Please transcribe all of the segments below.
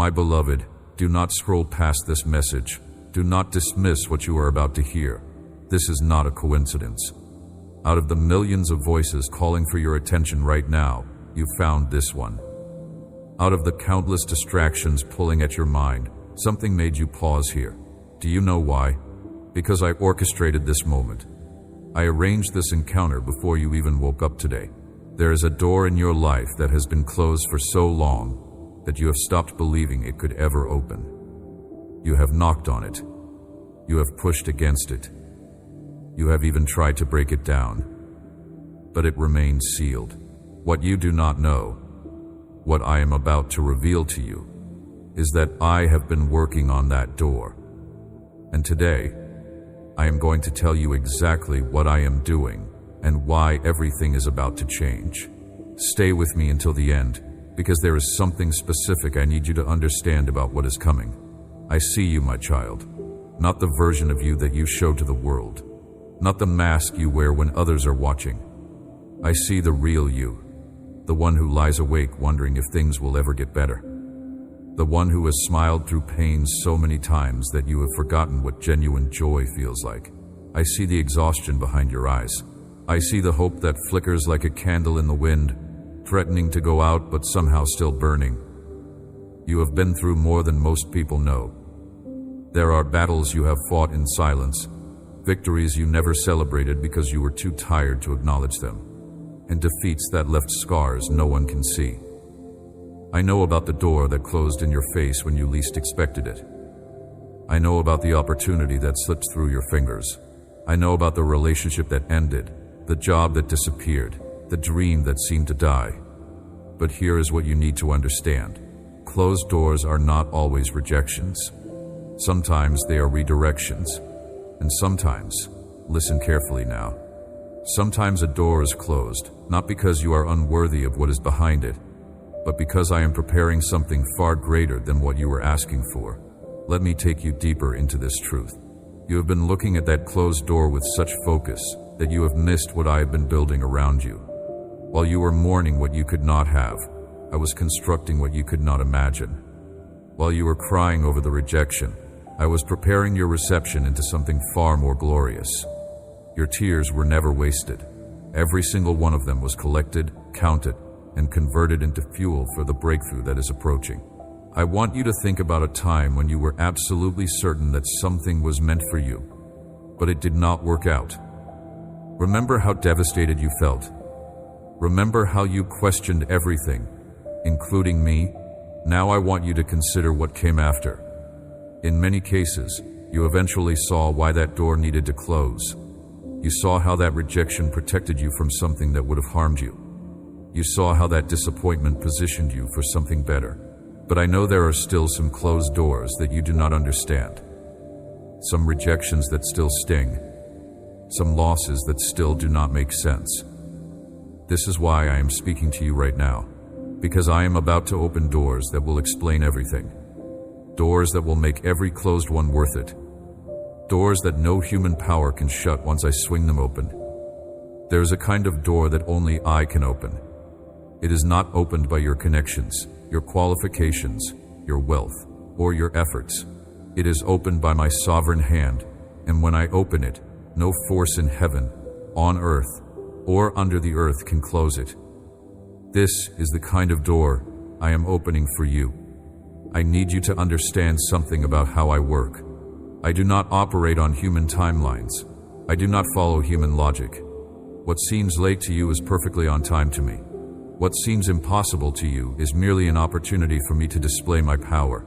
My beloved, do not scroll past this message. Do not dismiss what you are about to hear. This is not a coincidence. Out of the millions of voices calling for your attention right now, you found this one. Out of the countless distractions pulling at your mind, something made you pause here. Do you know why? Because I orchestrated this moment. I arranged this encounter before you even woke up today. There is a door in your life that has been closed for so long that you have stopped believing it could ever open. You have knocked on it. You have pushed against it. You have even tried to break it down. But it remains sealed. What you do not know, what I am about to reveal to you, is that I have been working on that door. And today, I am going to tell you exactly what I am doing and why everything is about to change. Stay with me until the end, because there is something specific I need you to understand about what is coming. I see you, my child, not the version of you that you show to the world, not the mask you wear when others are watching. I see the real you, the one who lies awake wondering if things will ever get better, the one who has smiled through pain so many times that you have forgotten what genuine joy feels like. I see the exhaustion behind your eyes. I see the hope that flickers like a candle in the wind, threatening to go out but somehow still burning. You have been through more than most people know. There are battles you have fought in silence, victories you never celebrated because you were too tired to acknowledge them, and defeats that left scars no one can see. I know about the door that closed in your face when you least expected it. I know about the opportunity that slipped through your fingers. I know about the relationship that ended, the job that disappeared, the dream that seemed to die. But here is what you need to understand. Closed doors are not always rejections. Sometimes they are redirections. And sometimes, listen carefully now, sometimes a door is closed, not because you are unworthy of what is behind it, but because I am preparing something far greater than what you were asking for. Let me take you deeper into this truth. You have been looking at that closed door with such focus that you have missed what I have been building around you. While you were mourning what you could not have, I was constructing what you could not imagine. While you were crying over the rejection, I was preparing your reception into something far more glorious. Your tears were never wasted. Every single one of them was collected, counted, and converted into fuel for the breakthrough that is approaching. I want you to think about a time when you were absolutely certain that something was meant for you, but it did not work out. Remember how devastated you felt. Remember how you questioned everything, including me. Now I want you to consider what came after. In many cases, you eventually saw why that door needed to close. You saw how that rejection protected you from something that would have harmed you. You saw how that disappointment positioned you for something better. But I know there are still some closed doors that you do not understand. Some rejections that still sting. Some losses that still do not make sense. This is why I am speaking to you right now, because I am about to open doors that will explain everything. Doors that will make every closed one worth it. Doors that no human power can shut once I swing them open. There is a kind of door that only I can open. It is not opened by your connections, your qualifications, your wealth, or your efforts. It is opened by my sovereign hand, and when I open it, no force in heaven, on earth, or under the earth can close it. This is the kind of door I am opening for you. I need you to understand something about how I work. I do not operate on human timelines. I do not follow human logic. What seems late to you is perfectly on time to me. What seems impossible to you is merely an opportunity for me to display my power.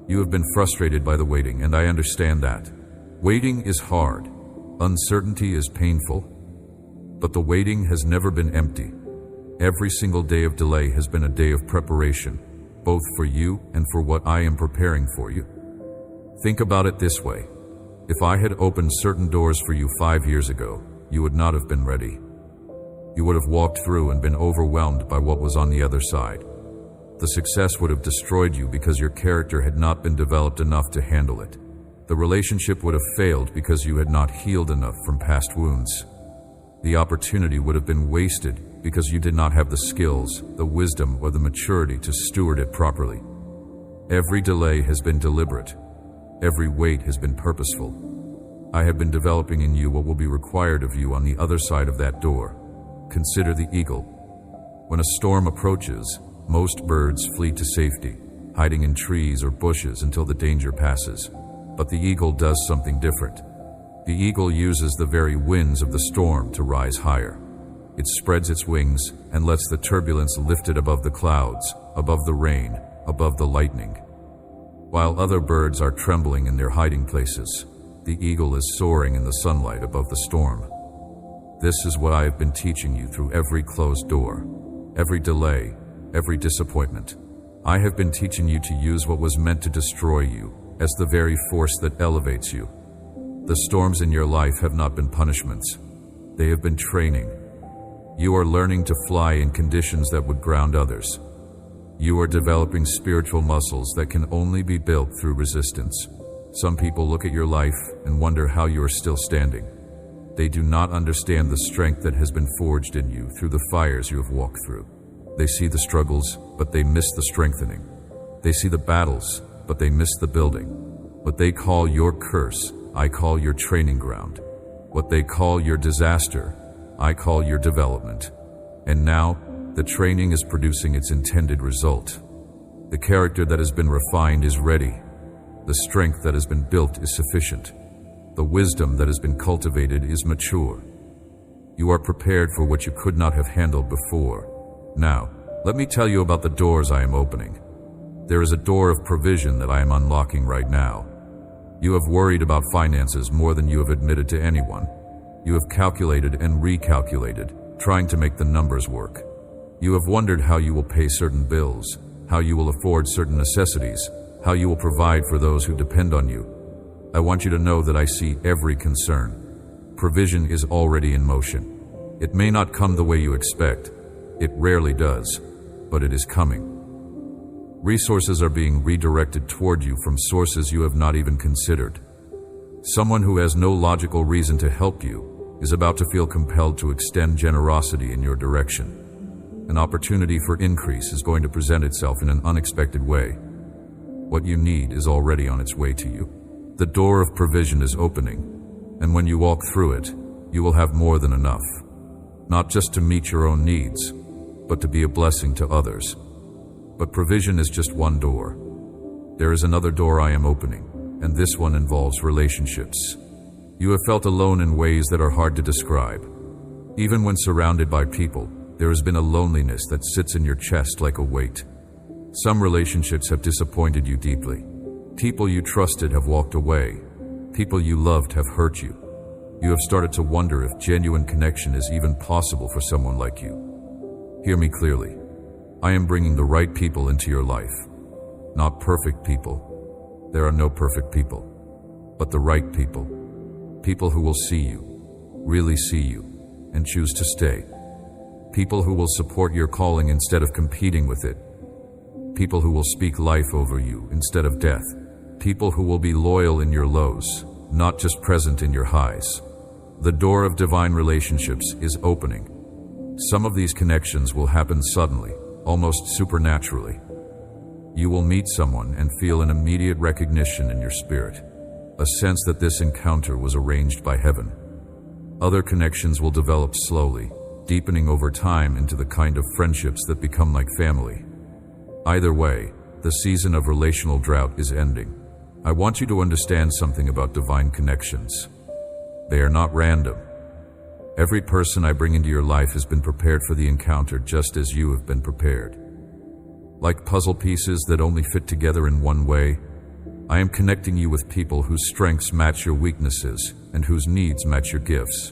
You have been frustrated by the waiting, and I understand that. Waiting is hard. Uncertainty is painful. But the waiting has never been empty. Every single day of delay has been a day of preparation, both for you and for what I am preparing for you. Think about it this way. If I had opened certain doors for you 5 years ago, you would not have been ready. You would have walked through and been overwhelmed by what was on the other side. The success would have destroyed you because your character had not been developed enough to handle it. The relationship would have failed because you had not healed enough from past wounds. The opportunity would have been wasted because you did not have the skills, the wisdom, or the maturity to steward it properly. Every delay has been deliberate. Every wait has been purposeful. I have been developing in you what will be required of you on the other side of that door. Consider the eagle. When a storm approaches, most birds flee to safety, hiding in trees or bushes until the danger passes. But the eagle does something different. The eagle uses the very winds of the storm to rise higher. It spreads its wings and lets the turbulence lift it above the clouds, above the rain, above the lightning. While other birds are trembling in their hiding places, the eagle is soaring in the sunlight above the storm. This is what I have been teaching you through every closed door, every delay, every disappointment. I have been teaching you to use what was meant to destroy you as the very force that elevates you. The storms in your life have not been punishments. They have been training. You are learning to fly in conditions that would ground others. You are developing spiritual muscles that can only be built through resistance. Some people look at your life and wonder how you are still standing. They do not understand the strength that has been forged in you through the fires you have walked through. They see the struggles, but they miss the strengthening. They see the battles, but they miss the building. What they call your curse, I call your training ground. What they call your disaster, I call your development. And now, the training is producing its intended result. The character that has been refined is ready. The strength that has been built is sufficient. The wisdom that has been cultivated is mature. You are prepared for what you could not have handled before. Now, let me tell you about the doors I am opening. There is a door of provision that I am unlocking right now. You have worried about finances more than you have admitted to anyone. You have calculated and recalculated, trying to make the numbers work. You have wondered how you will pay certain bills, how you will afford certain necessities, how you will provide for those who depend on you. I want you to know that I see every concern. Provision is already in motion. It may not come the way you expect. It rarely does, but it is coming. Resources are being redirected toward you from sources you have not even considered. Someone who has no logical reason to help you is about to feel compelled to extend generosity in your direction. An opportunity for increase is going to present itself in an unexpected way. What you need is already on its way to you. The door of provision is opening, and when you walk through it, you will have more than enough. Not just to meet your own needs, but to be a blessing to others. But provision is just one door. There is another door I am opening, and this one involves relationships. You have felt alone in ways that are hard to describe. Even when surrounded by people, there has been a loneliness that sits in your chest like a weight. Some relationships have disappointed you deeply. People you trusted have walked away. People you loved have hurt you. You have started to wonder if genuine connection is even possible for someone like you. Hear me clearly. I am bringing the right people into your life. Not perfect people. There are no perfect people. But the right people. People who will see you, really see you, and choose to stay. People who will support your calling instead of competing with it. People who will speak life over you instead of death. People who will be loyal in your lows, not just present in your highs. The door of divine relationships is opening. Some of these connections will happen suddenly, almost supernaturally. You will meet someone and feel an immediate recognition in your spirit, a sense that this encounter was arranged by heaven. Other connections will develop slowly, deepening over time into the kind of friendships that become like family. Either way, the season of relational drought is ending. I want you to understand something about divine connections. They are not random. Every person I bring into your life has been prepared for the encounter just as you have been prepared. Like puzzle pieces that only fit together in one way, I am connecting you with people whose strengths match your weaknesses and whose needs match your gifts.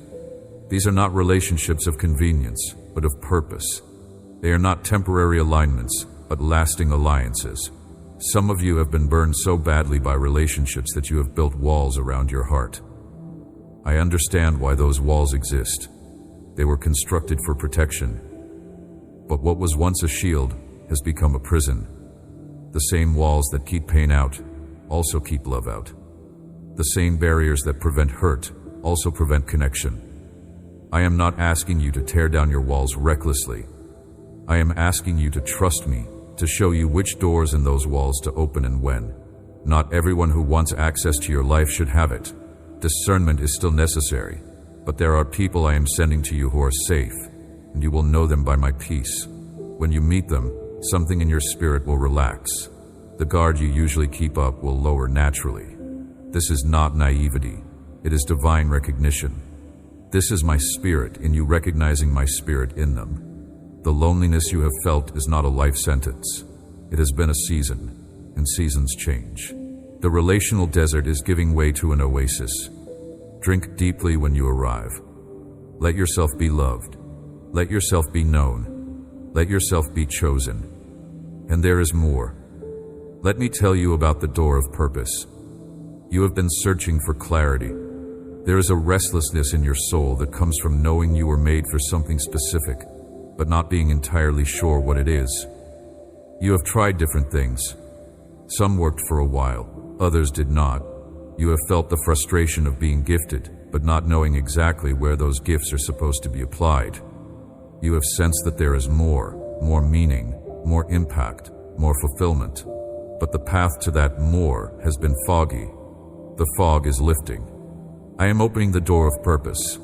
These are not relationships of convenience, but of purpose. They are not temporary alignments, but lasting alliances. Some of you have been burned so badly by relationships that you have built walls around your heart. I understand why those walls exist. They were constructed for protection. But what was once a shield has become a prison. The same walls that keep pain out also keep love out. The same barriers that prevent hurt also prevent connection. I am not asking you to tear down your walls recklessly. I am asking you to trust me to show you which doors in those walls to open and when. Not everyone who wants access to your life should have it. Discernment is still necessary, but there are people I am sending to you who are safe, and you will know them by my peace. When you meet them, something in your spirit will relax. The guard you usually keep up will lower naturally. This is not naivety. It is divine recognition. This is my spirit in you recognizing my spirit in them. The loneliness you have felt is not a life sentence. It has been a season, and seasons change. The relational desert is giving way to an oasis. Drink deeply when you arrive. Let yourself be loved. Let yourself be known. Let yourself be chosen. And there is more. Let me tell you about the door of purpose. You have been searching for clarity. There is a restlessness in your soul that comes from knowing you were made for something specific, but not being entirely sure what it is. You have tried different things. Some worked for a while, others did not. You have felt the frustration of being gifted, but not knowing exactly where those gifts are supposed to be applied. You have sensed that there is more meaning, more impact, more fulfillment. But the path to that more has been foggy. The fog is lifting. I am opening the door of purpose,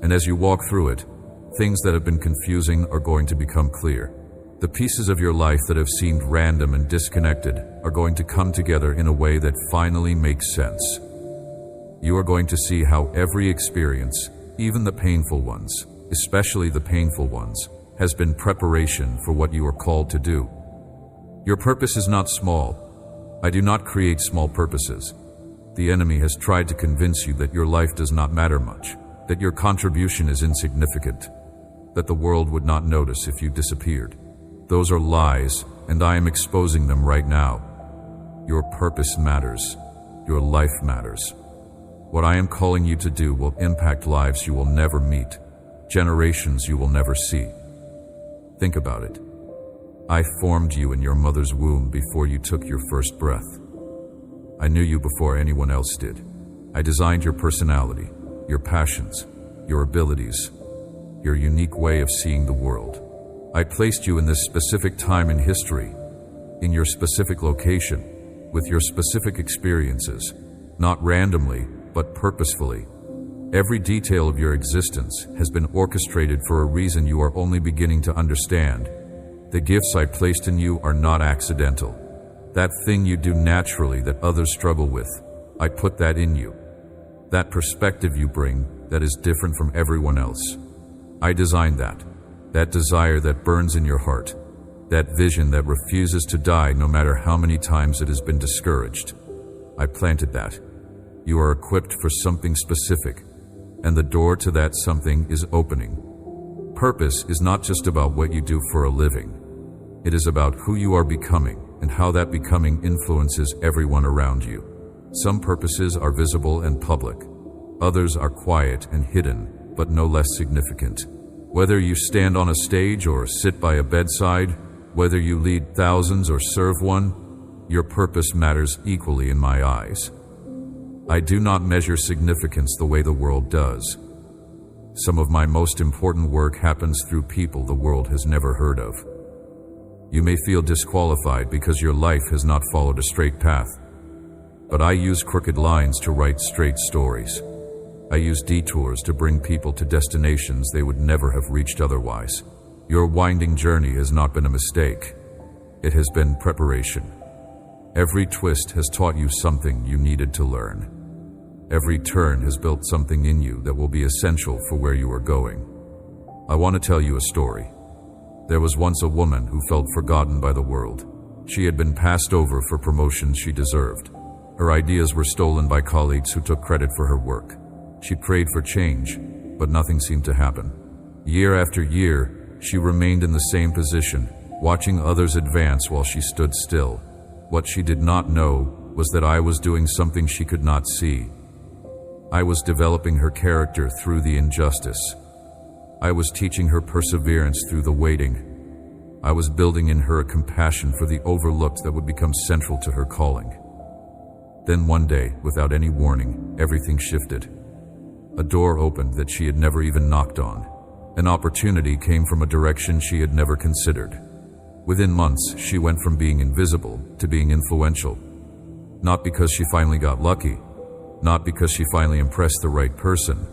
and as you walk through it, things that have been confusing are going to become clear. The pieces of your life that have seemed random and disconnected are going to come together in a way that finally makes sense. You are going to see how every experience, even the painful ones, especially the painful ones, has been preparation for what you are called to do. Your purpose is not small. I do not create small purposes. The enemy has tried to convince you that your life does not matter much, that your contribution is insignificant, that the world would not notice if you disappeared. Those are lies, and I am exposing them right now. Your purpose matters. Your life matters. What I am calling you to do will impact lives you will never meet, generations you will never see. Think about it. I formed you in your mother's womb before you took your first breath. I knew you before anyone else did. I designed your personality, your passions, your abilities, your unique way of seeing the world. I placed you in this specific time in history, in your specific location, with your specific experiences, not randomly, but purposefully. Every detail of your existence has been orchestrated for a reason you are only beginning to understand. The gifts I placed in you are not accidental. That thing you do naturally that others struggle with, I put that in you. That perspective you bring that is different from everyone else. I designed that. That desire that burns in your heart. That vision that refuses to die no matter how many times it has been discouraged. I planted that. You are equipped for something specific, and the door to that something is opening. Purpose is not just about what you do for a living. It is about who you are becoming and how that becoming influences everyone around you. Some purposes are visible and public. Others are quiet and hidden, but no less significant. Whether you stand on a stage or sit by a bedside, whether you lead thousands or serve one, your purpose matters equally in my eyes. I do not measure significance the way the world does. Some of my most important work happens through people the world has never heard of. You may feel disqualified because your life has not followed a straight path. But I use crooked lines to write straight stories. I use detours to bring people to destinations they would never have reached otherwise. Your winding journey has not been a mistake. It has been preparation. Every twist has taught you something you needed to learn. Every turn has built something in you that will be essential for where you are going. I want to tell you a story. There was once a woman who felt forgotten by the world. She had been passed over for promotions she deserved. Her ideas were stolen by colleagues who took credit for her work. She prayed for change, but nothing seemed to happen. Year after year, she remained in the same position, watching others advance while she stood still. What she did not know was that I was doing something she could not see. I was developing her character through the injustice. I was teaching her perseverance through the waiting. I was building in her a compassion for the overlooked that would become central to her calling. Then one day, without any warning, everything shifted. A door opened that she had never even knocked on. An opportunity came from a direction she had never considered. Within months, she went from being invisible to being influential. Not because she finally got lucky, not because she finally impressed the right person,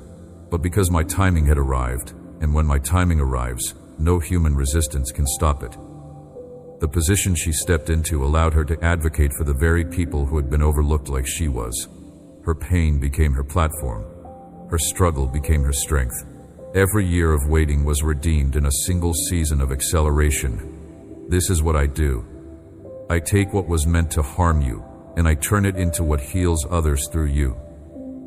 but because my timing had arrived, and when my timing arrives, no human resistance can stop it. The position she stepped into allowed her to advocate for the very people who had been overlooked like she was. Her pain became her platform. Her struggle became her strength. Every year of waiting was redeemed in a single season of acceleration. This is what I do. I take what was meant to harm you, and I turn it into what heals others through you.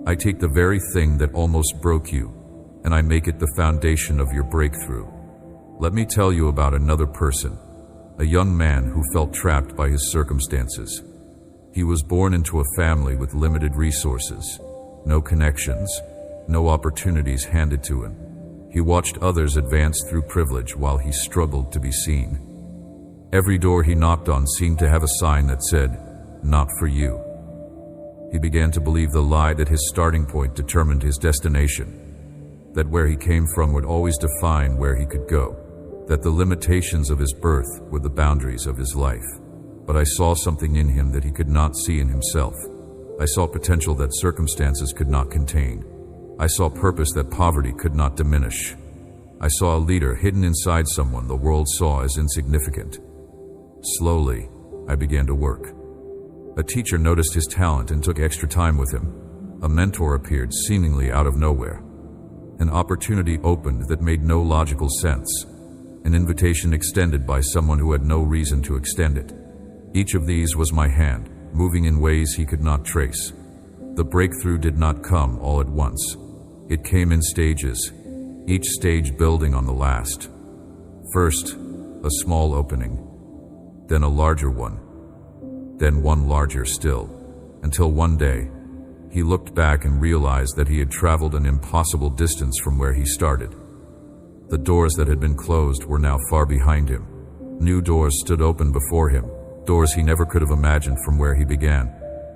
I take the very thing that almost broke you, and I make it the foundation of your breakthrough. Let me tell you about another person, a young man who felt trapped by his circumstances. He was born into a family with limited resources, no connections, no opportunities handed to him. He watched others advance through privilege while he struggled to be seen. Every door he knocked on seemed to have a sign that said, "Not for you." He began to believe the lie that his starting point determined his destination, that where he came from would always define where he could go, that the limitations of his birth were the boundaries of his life. But I saw something in him that he could not see in himself. I saw potential that circumstances could not contain. I saw purpose that poverty could not diminish. I saw a leader hidden inside someone the world saw as insignificant. Slowly, I began to work. A teacher noticed his talent and took extra time with him. A mentor appeared seemingly out of nowhere. An opportunity opened that made no logical sense. An invitation extended by someone who had no reason to extend it. Each of these was my hand, moving in ways he could not trace. The breakthrough did not come all at once. It came in stages, each stage building on the last. First, a small opening, then a larger one, then one larger still, until one day, he looked back and realized that he had traveled an impossible distance from where he started. The doors that had been closed were now far behind him. New doors stood open before him, doors he never could have imagined from where he began.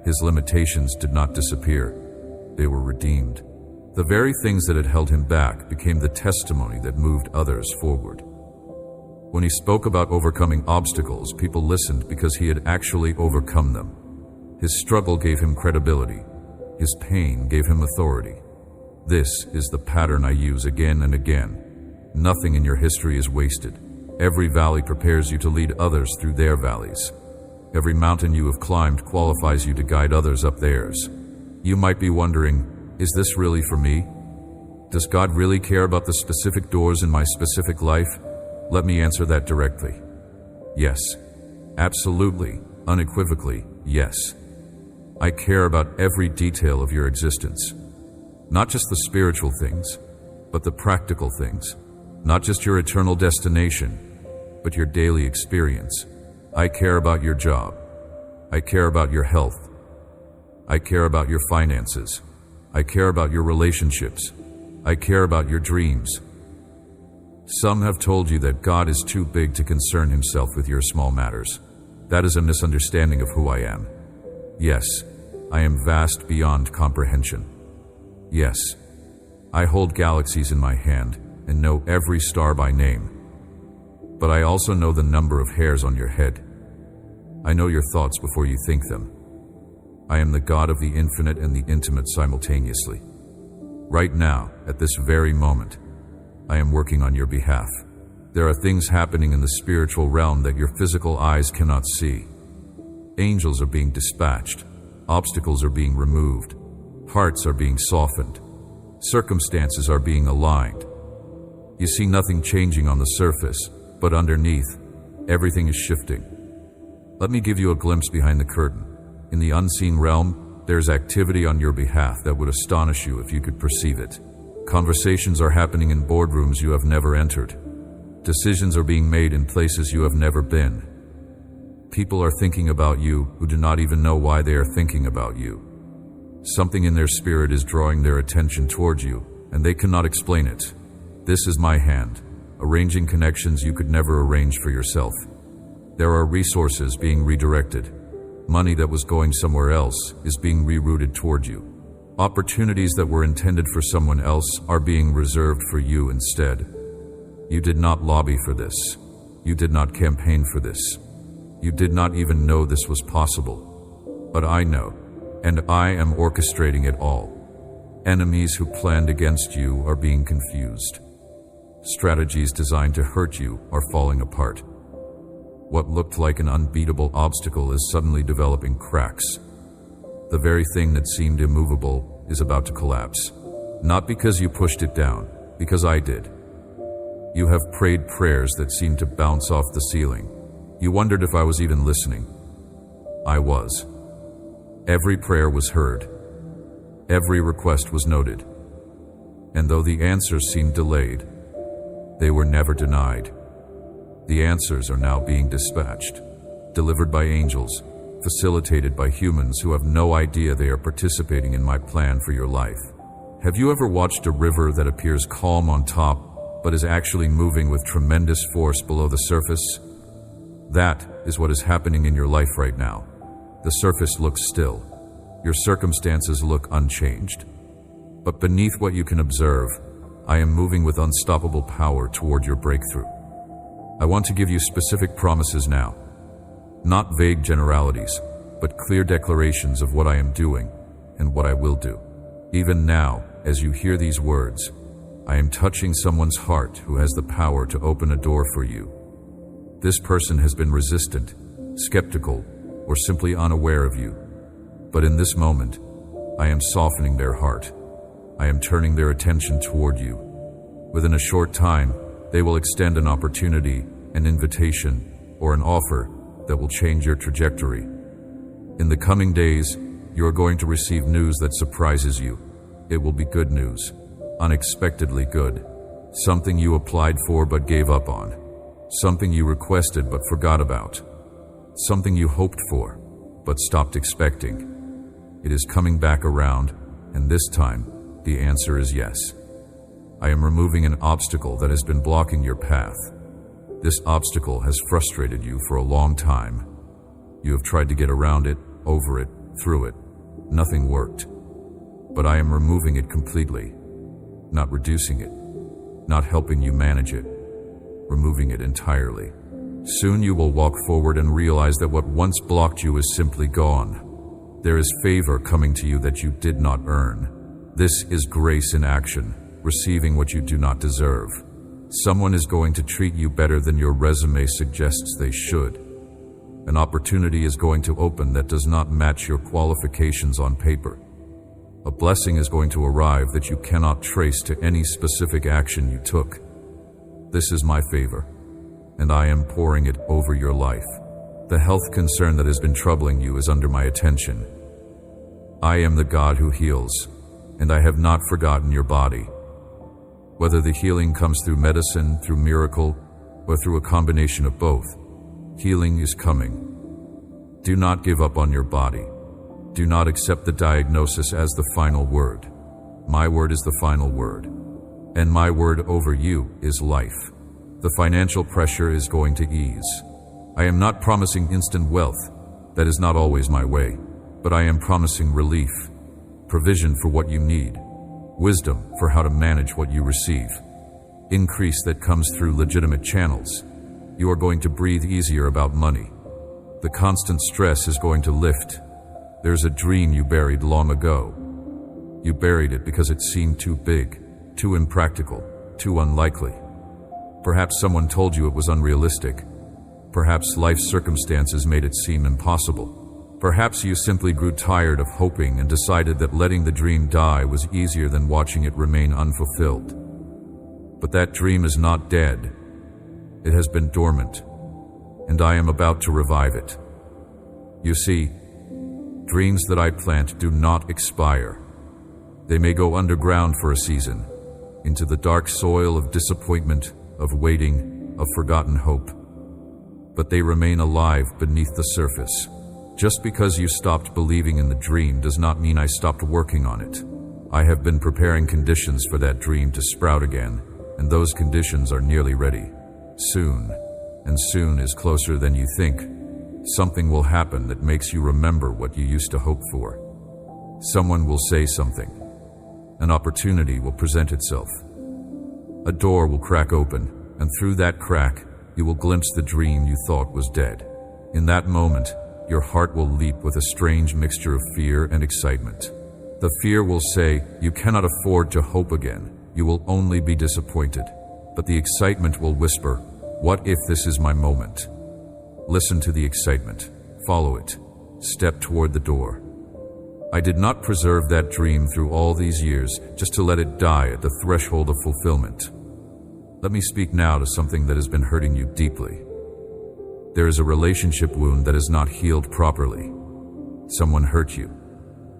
His limitations did not disappear. They were redeemed. The very things that had held him back became the testimony that moved others forward. When he spoke about overcoming obstacles, people listened because he had actually overcome them. His struggle gave him credibility. His pain gave him authority. This is the pattern I use again and again. Nothing in your history is wasted. Every valley prepares you to lead others through their valleys. Every mountain you have climbed qualifies you to guide others up theirs. You might be wondering, is this really for me? Does God really care about the specific doors in my specific life? Let me answer that directly. Yes. Absolutely, unequivocally, yes. I care about every detail of your existence. Not just the spiritual things, but the practical things. Not just your eternal destination, but your daily experience. I care about your job. I care about your health. I care about your finances. I care about your relationships. I care about your dreams. Some have told you that God is too big to concern himself with your small matters. That is a misunderstanding of who I am. Yes, I am vast beyond comprehension. Yes, I hold galaxies in my hand and know every star by name. But I also know the number of hairs on your head. I know your thoughts before you think them. I am the God of the infinite and the intimate simultaneously. Right now, at this very moment, I am working on your behalf. There are things happening in the spiritual realm that your physical eyes cannot see. Angels are being dispatched. Obstacles are being removed. Hearts are being softened. Circumstances are being aligned. You see nothing changing on the surface, but underneath, everything is shifting. Let me give you a glimpse behind the curtain. In the unseen realm, there's activity on your behalf that would astonish you if you could perceive it. Conversations are happening in boardrooms you have never entered. Decisions are being made in places you have never been. People are thinking about you who do not even know why they are thinking about you. Something in their spirit is drawing their attention towards you, and they cannot explain it. This is my hand, arranging connections you could never arrange for yourself. There are resources being redirected. Money that was going somewhere else is being rerouted toward you. Opportunities that were intended for someone else are being reserved for you instead. You did not lobby for this. You did not campaign for this. You did not even know this was possible. But I know, and I am orchestrating it all. Enemies who planned against you are being confused. Strategies designed to hurt you are falling apart. What looked like an unbeatable obstacle is suddenly developing cracks. The very thing that seemed immovable is about to collapse. Not because you pushed it down, because I did. You have prayed prayers that seemed to bounce off the ceiling. You wondered if I was even listening. I was. Every prayer was heard. Every request was noted. And though the answers seemed delayed, they were never denied. The answers are now being dispatched, delivered by angels, facilitated by humans who have no idea they are participating in my plan for your life. Have you ever watched a river that appears calm on top, but is actually moving with tremendous force below the surface? That is what is happening in your life right now. The surface looks still. Your circumstances look unchanged. But beneath what you can observe, I am moving with unstoppable power toward your breakthrough. I want to give you specific promises now. Not vague generalities, but clear declarations of what I am doing and what I will do. Even now, as you hear these words, I am touching someone's heart who has the power to open a door for you. This person has been resistant, skeptical, or simply unaware of you. But in this moment, I am softening their heart. I am turning their attention toward you. Within a short time, they will extend an opportunity, an invitation, or an offer that will change your trajectory. In the coming days, you are going to receive news that surprises you. It will be good news, unexpectedly good. Something you applied for but gave up on. Something you requested but forgot about. Something you hoped for but stopped expecting. It is coming back around, and this time, the answer is yes. I am removing an obstacle that has been blocking your path. This obstacle has frustrated you for a long time. You have tried to get around it, over it, through it. Nothing worked. But I am removing it completely. Not reducing it. Not helping you manage it. Removing it entirely. Soon you will walk forward and realize that what once blocked you is simply gone. There is favor coming to you that you did not earn. This is grace in action, receiving what you do not deserve. Someone is going to treat you better than your resume suggests they should. An opportunity is going to open that does not match your qualifications on paper. A blessing is going to arrive that you cannot trace to any specific action you took. This is my favor, and I am pouring it over your life. The health concern that has been troubling you is under my attention. I am the God who heals, and I have not forgotten your body. Whether the healing comes through medicine, through miracle, or through a combination of both, healing is coming. Do not give up on your body. Do not accept the diagnosis as the final word. My word is the final word. And my word over you is life. The financial pressure is going to ease. I am not promising instant wealth. That is not always my way. But I am promising relief, provision for what you need, wisdom for how to manage what you receive, increase that comes through legitimate channels. You are going to breathe easier about money. The constant stress is going to lift. There's a dream you buried long ago. You buried it because it seemed too big, too impractical, too unlikely. Perhaps someone told you it was unrealistic. Perhaps life circumstances made it seem impossible. Perhaps you simply grew tired of hoping and decided that letting the dream die was easier than watching it remain unfulfilled. But that dream is not dead. It has been dormant, and I am about to revive it. You see, dreams that I plant do not expire. They may go underground for a season, into the dark soil of disappointment, of waiting, of forgotten hope. But they remain alive beneath the surface. Just because you stopped believing in the dream does not mean I stopped working on it. I have been preparing conditions for that dream to sprout again, and those conditions are nearly ready. Soon, and soon is closer than you think. Something will happen that makes you remember what you used to hope for. Someone will say something. An opportunity will present itself. A door will crack open, and through that crack, you will glimpse the dream you thought was dead. In that moment, your heart will leap with a strange mixture of fear and excitement. The fear will say, you cannot afford to hope again. You will only be disappointed. But the excitement will whisper, what if this is my moment? Listen to the excitement. Follow it. Step toward the door. I did not preserve that dream through all these years just to let it die at the threshold of fulfillment. Let me speak now to something that has been hurting you deeply. There is a relationship wound that is not healed properly. Someone hurt you,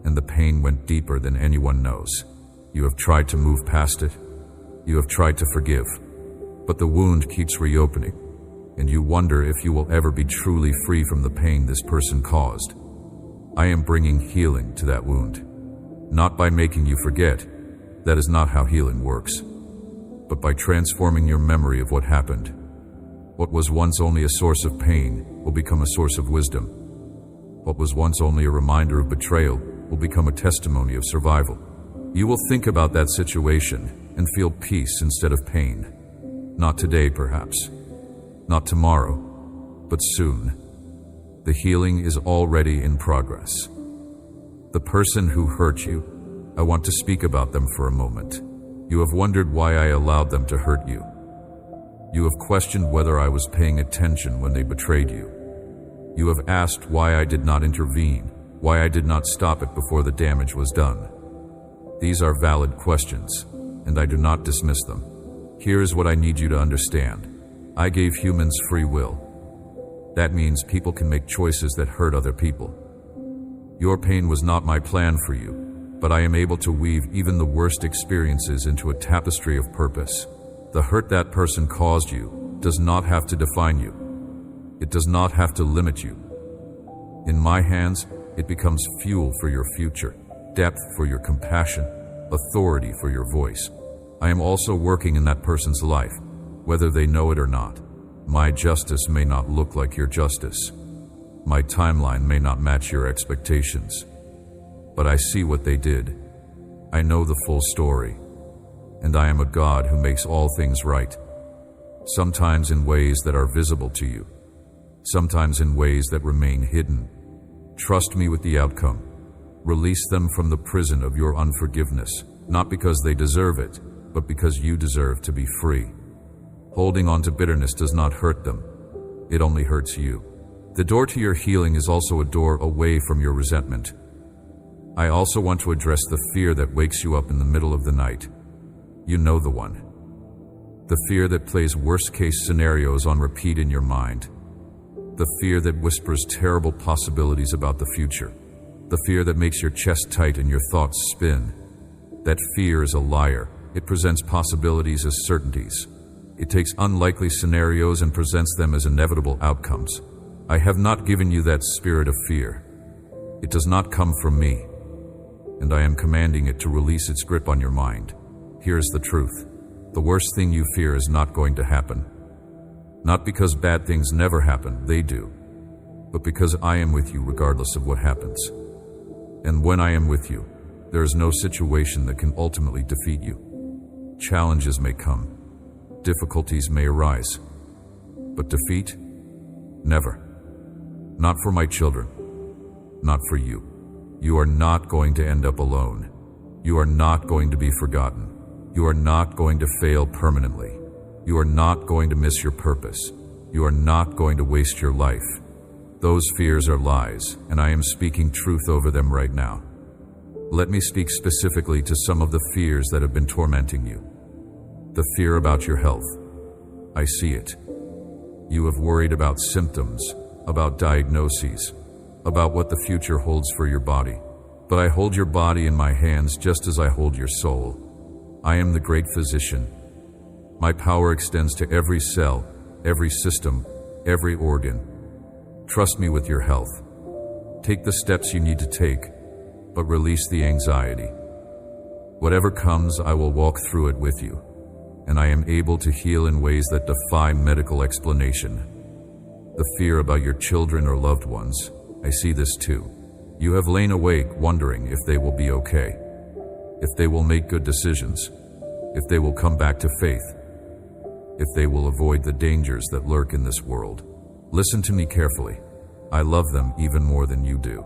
and the pain went deeper than anyone knows. You have tried to move past it. You have tried to forgive, but the wound keeps reopening, and you wonder if you will ever be truly free from the pain this person caused. I am bringing healing to that wound, not by making you forget. That is not how healing works, but by transforming your memory of what happened. What was once only a source of pain will become a source of wisdom. What was once only a reminder of betrayal will become a testimony of survival. You will think about that situation and feel peace instead of pain. Not today, perhaps. Not tomorrow, but soon. The healing is already in progress. The person who hurt you, I want to speak about them for a moment. You have wondered why I allowed them to hurt you. You have questioned whether I was paying attention when they betrayed you. You have asked why I did not intervene, why I did not stop it before the damage was done. These are valid questions, and I do not dismiss them. Here is what I need you to understand. I gave humans free will. That means people can make choices that hurt other people. Your pain was not my plan for you, but I am able to weave even the worst experiences into a tapestry of purpose. The hurt that person caused you does not have to define you. It does not have to limit you. In my hands, it becomes fuel for your future, depth for your compassion, authority for your voice. I am also working in that person's life, whether they know it or not. My justice may not look like your justice. My timeline may not match your expectations. But I see what they did. I know the full story. And I am a God who makes all things right. Sometimes in ways that are visible to you. Sometimes in ways that remain hidden. Trust me with the outcome. Release them from the prison of your unforgiveness, not because they deserve it, but because you deserve to be free. Holding on to bitterness does not hurt them. It only hurts you. The door to your healing is also a door away from your resentment. I also want to address the fear that wakes you up in the middle of the night. You know the one. The fear that plays worst-case scenarios on repeat in your mind. The fear that whispers terrible possibilities about the future. The fear that makes your chest tight and your thoughts spin. That fear is a liar. It presents possibilities as certainties. It takes unlikely scenarios and presents them as inevitable outcomes. I have not given you that spirit of fear. It does not come from me, and I am commanding it to release its grip on your mind. Here's the truth. The worst thing you fear is not going to happen. Not because bad things never happen, they do, but because I am with you regardless of what happens. And when I am with you, there is no situation that can ultimately defeat you. Challenges may come. Difficulties may arise, but defeat? Never. Not for my children. Not for you. You are not going to end up alone. You are not going to be forgotten. You are not going to fail permanently. You are not going to miss your purpose. You are not going to waste your life. Those fears are lies, and I am speaking truth over them right now. Let me speak specifically to some of the fears that have been tormenting you. The fear about your health. I see it. You have worried about symptoms, about diagnoses, about what the future holds for your body. But I hold your body in my hands just as I hold your soul. I am the great physician. My power extends to every cell, every system, every organ. Trust me with your health. Take the steps you need to take, but release the anxiety. Whatever comes, I will walk through it with you. And I am able to heal in ways that defy medical explanation. The fear about your children or loved ones, I see this too. You have lain awake wondering if they will be okay, if they will make good decisions, if they will come back to faith. if they will avoid the dangers that lurk in this world. Listen to me carefully. I love them even more than you do.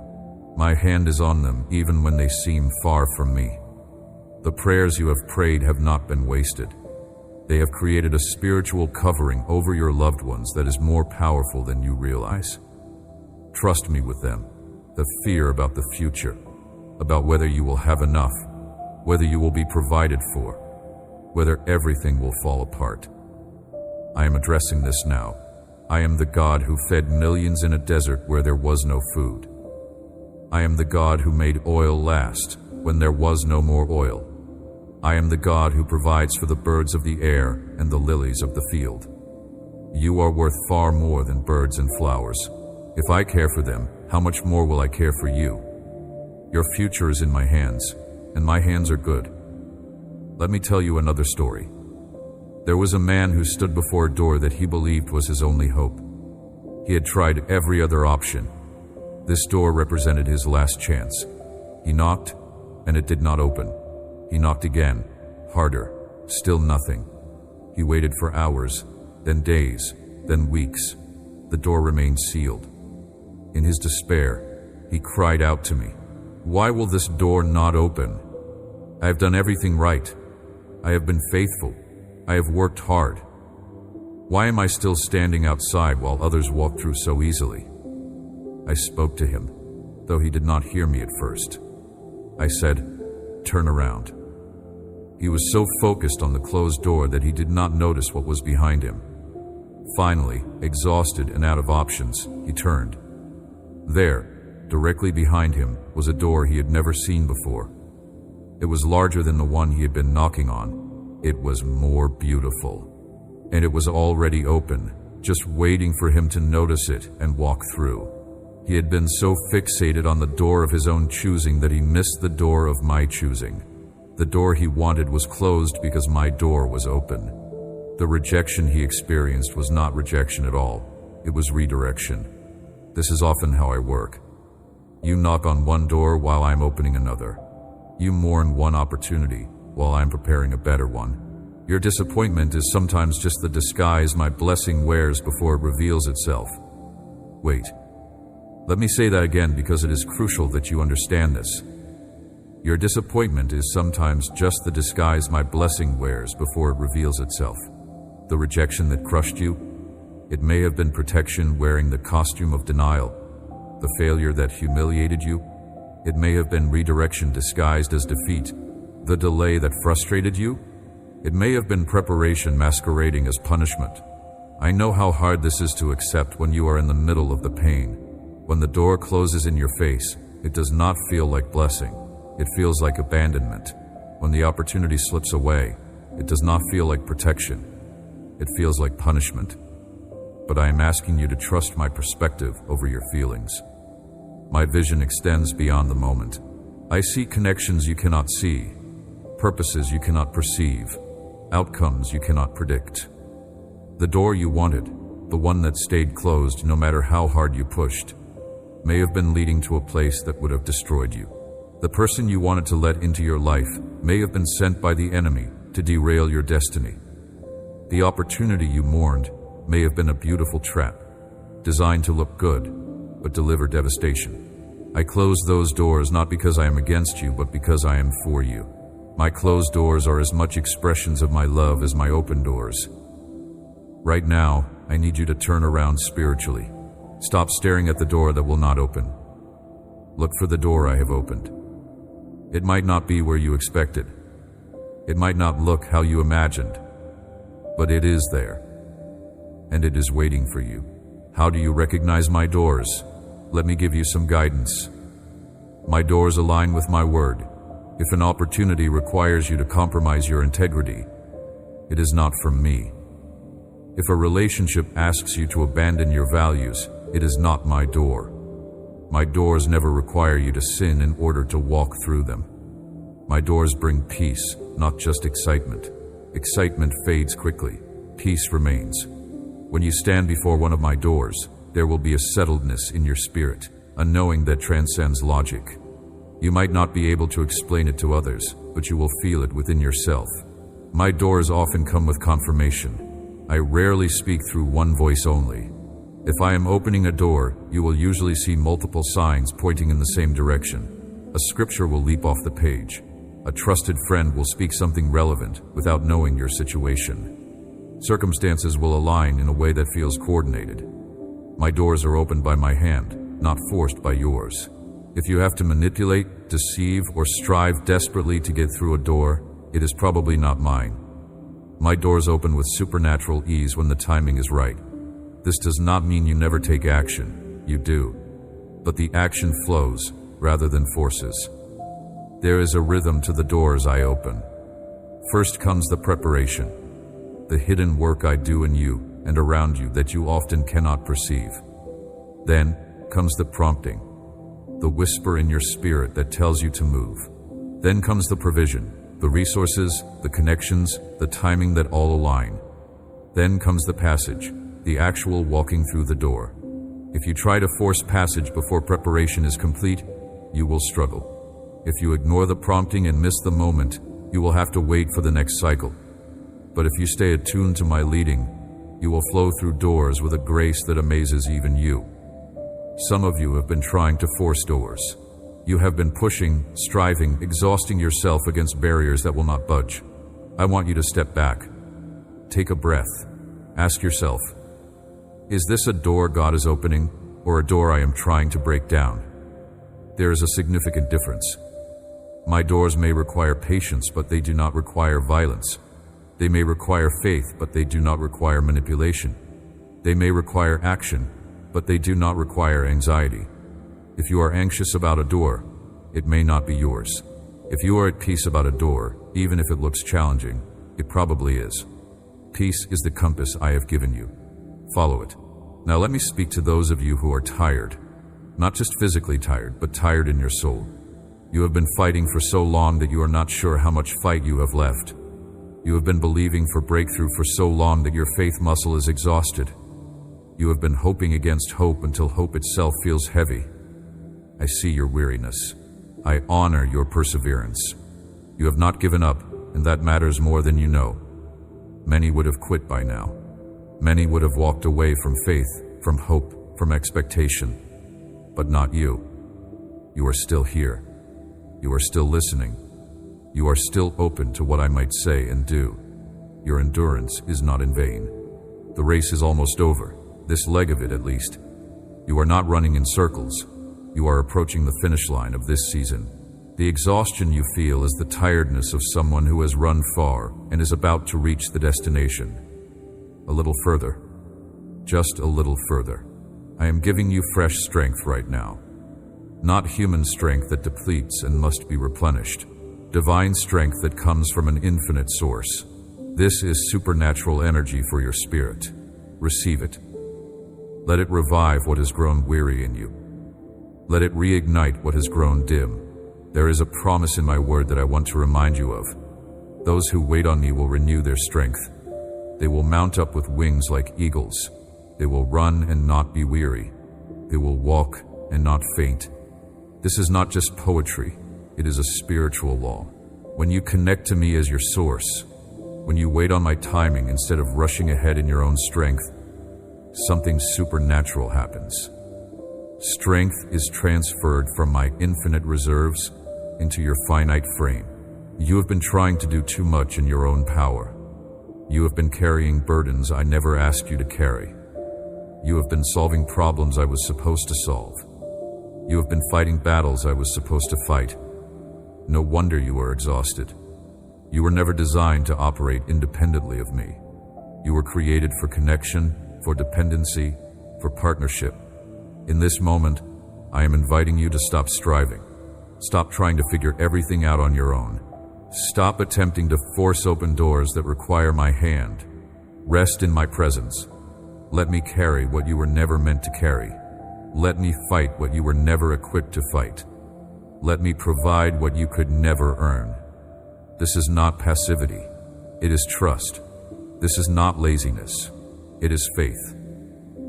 My hand is on them even when they seem far from me. The prayers you have prayed have not been wasted. They have created a spiritual covering over your loved ones that is more powerful than you realize. Trust me with them. The fear about the future, about whether you will have enough, whether you will be provided for, whether everything will fall apart. I am addressing this now. I am the God who fed millions in a desert where there was no food. I am the God who made oil last when there was no more oil. I am the God who provides for the birds of the air and the lilies of the field. You are worth far more than birds and flowers. If I care for them, how much more will I care for you? Your future is in my hands, and my hands are good. Let me tell you another story. There was a man who stood before a door that he believed was his only hope. He had tried every other option. This door represented his last chance. He knocked, and it did not open. He knocked again, harder, still nothing. He waited for hours, then days, then weeks. The door remained sealed. In his despair, he cried out to me, "Why will this door not open? I have done everything right. I have been faithful. I have worked hard. Why am I still standing outside while others walk through so easily?" I spoke to him, though he did not hear me at first. I said, "Turn around." He was so focused on the closed door that he did not notice what was behind him. Finally, exhausted and out of options, he turned. There, directly behind him, was a door he had never seen before. It was larger than the one he had been knocking on. It was more beautiful. And it was already open, just waiting for him to notice it and walk through. He had been so fixated on the door of his own choosing that he missed the door of my choosing. The door he wanted was closed because my door was open. The rejection he experienced was not rejection at all. It was redirection. This is often how I work. You knock on one door while I'm opening another. You mourn one opportunity while I'm preparing a better one. Your disappointment is sometimes just the disguise my blessing wears before it reveals itself. Wait. Let me say that again because it is crucial that you understand this. Your disappointment is sometimes just the disguise my blessing wears before it reveals itself. The rejection that crushed you, it may have been protection wearing the costume of denial. The failure that humiliated you, it may have been redirection disguised as defeat. The delay that frustrated you, it may have been preparation masquerading as punishment. I know how hard this is to accept when you are in the middle of the pain. When the door closes in your face, it does not feel like blessing. It feels like abandonment. When the opportunity slips away, it does not feel like protection. It feels like punishment. But I am asking you to trust my perspective over your feelings. My vision extends beyond the moment. I see connections you cannot see, purposes you cannot perceive, outcomes you cannot predict. The door you wanted, the one that stayed closed no matter how hard you pushed, may have been leading to a place that would have destroyed you. The person you wanted to let into your life may have been sent by the enemy to derail your destiny. The opportunity you mourned may have been a beautiful trap, designed to look good, but deliver devastation. I close those doors not because I am against you, but because I am for you. My closed doors are as much expressions of my love as my open doors. Right now, I need you to turn around spiritually. Stop staring at the door that will not open. Look for the door I have opened. It might not be where you expected. It might not look how you imagined, but it is there, and it is waiting for you. How do you recognize my doors? Let me give you some guidance. My doors align with my word. If an opportunity requires you to compromise your integrity, it is not from me. If a relationship asks you to abandon your values, it is not my door. My doors never require you to sin in order to walk through them. My doors bring peace, not just excitement. Excitement fades quickly. Peace remains. When you stand before one of my doors, there will be a settledness in your spirit, a knowing that transcends logic. You might not be able to explain it to others, but you will feel it within yourself. My doors often come with confirmation. I rarely speak through one voice only. If I am opening a door, you will usually see multiple signs pointing in the same direction. A scripture will leap off the page. A trusted friend will speak something relevant without knowing your situation. Circumstances will align in a way that feels coordinated. My doors are opened by my hand, not forced by yours. If you have to manipulate, deceive, or strive desperately to get through a door, it is probably not mine. My doors open with supernatural ease when the timing is right. This does not mean you never take action. You do. But the action flows rather than forces. There is a rhythm to the doors I open. First comes the preparation, the hidden work I do in you and around you that you often cannot perceive. Then comes the prompting, the whisper in your spirit that tells you to move. Then comes the provision, the resources, the connections, the timing that all align. Then comes the passage, the actual walking through the door. If you try to force passage before preparation is complete, you will struggle. If you ignore the prompting and miss the moment, you will have to wait for the next cycle. But if you stay attuned to my leading, you will flow through doors with a grace that amazes even you. Some of you have been trying to force doors. You have been pushing, striving, exhausting yourself against barriers that will not budge. I want you to step back. Take a breath. Ask yourself, is this a door God is opening, or a door I am trying to break down? There is a significant difference. My doors may require patience, but they do not require violence. They may require faith, but they do not require manipulation. They may require action, but they do not require anxiety. If you are anxious about a door, it may not be yours. If you are at peace about a door, even if it looks challenging, it probably is. Peace is the compass I have given you. Follow it. Now let me speak to those of you who are tired. Not just physically tired, but tired in your soul. You have been fighting for so long that you are not sure how much fight you have left. You have been believing for breakthrough for so long that your faith muscle is exhausted. You have been hoping against hope until hope itself feels heavy. I see your weariness. I honor your perseverance. You have not given up, and that matters more than you know. Many would have quit by now. Many would have walked away from faith, from hope, from expectation. But not you. You are still here. You are still listening. You are still open to what I might say and do. Your endurance is not in vain. The race is almost over, this leg of it at least. You are not running in circles. You are approaching the finish line of this season. The exhaustion you feel is the tiredness of someone who has run far and is about to reach the destination. A little further. Just a little further. I am giving you fresh strength right now. Not human strength that depletes and must be replenished. Divine strength that comes from an infinite source. This is supernatural energy for your spirit. Receive it. Let it revive what has grown weary in you. Let it reignite what has grown dim. There is a promise in my word that I want to remind you of. Those who wait on me will renew their strength. They will mount up with wings like eagles. They will run and not be weary. They will walk and not faint. This is not just poetry. It is a spiritual law. When you connect to me as your source, when you wait on my timing instead of rushing ahead in your own strength, something supernatural happens. Strength is transferred from my infinite reserves into your finite frame. You have been trying to do too much in your own power. You have been carrying burdens I never asked you to carry. You have been solving problems I was supposed to solve. You have been fighting battles I was supposed to fight. No wonder you are exhausted. You were never designed to operate independently of me. You were created for connection, for dependency, for partnership. In this moment, I am inviting you to stop striving. Stop trying to figure everything out on your own. Stop attempting to force open doors that require my hand. Rest in my presence. Let me carry what you were never meant to carry. Let me fight what you were never equipped to fight. Let me provide what you could never earn. This is not passivity. It is trust. This is not laziness. It is faith.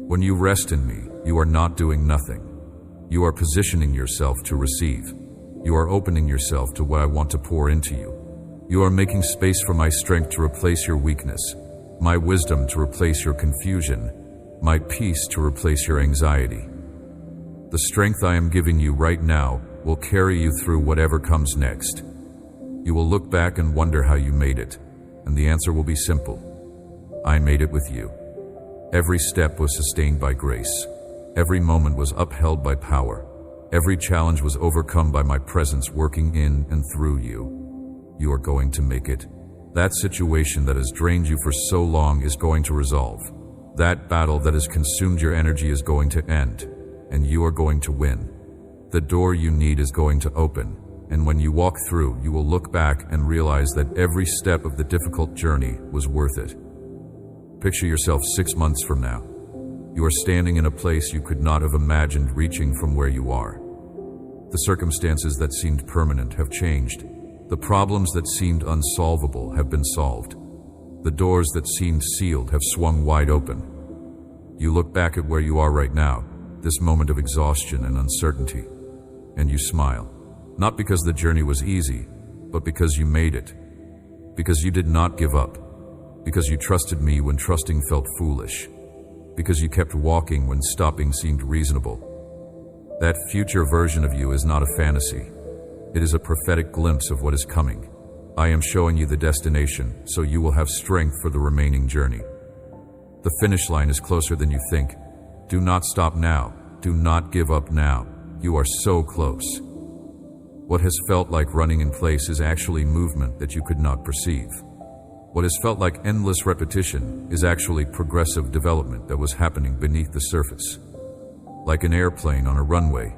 When you rest in me, you are not doing nothing. You are positioning yourself to receive. You are opening yourself to what I want to pour into you. You are making space for my strength to replace your weakness. my wisdom to replace your confusion, my peace to replace your anxiety. The strength I am giving you right now will carry you through whatever comes next. You will look back and wonder how you made it, and the answer will be simple. I made it with you. Every step was sustained by grace. Every moment was upheld by power. Every challenge was overcome by my presence working in and through you. You are going to make it. That situation that has drained you for so long is going to resolve. That battle that has consumed your energy is going to end, and you are going to win. The door you need is going to open, and when you walk through, you will look back and realize that every step of the difficult journey was worth it. Picture yourself 6 months from now. You are standing in a place you could not have imagined reaching from where you are. The circumstances that seemed permanent have changed. The problems that seemed unsolvable have been solved. The doors that seemed sealed have swung wide open. You look back at where you are right now, this moment of exhaustion and uncertainty, and you smile. Not because the journey was easy, but because you made it. Because you did not give up. Because you trusted me when trusting felt foolish. Because you kept walking when stopping seemed reasonable. That future version of you is not a fantasy. It is a prophetic glimpse of what is coming. I am showing you the destination, so you will have strength for the remaining journey. The finish line is closer than you think. Do not stop now. Do not give up now. You are so close. What has felt like running in place is actually movement that you could not perceive. What has felt like endless repetition is actually progressive development that was happening beneath the surface. Like an airplane on a runway,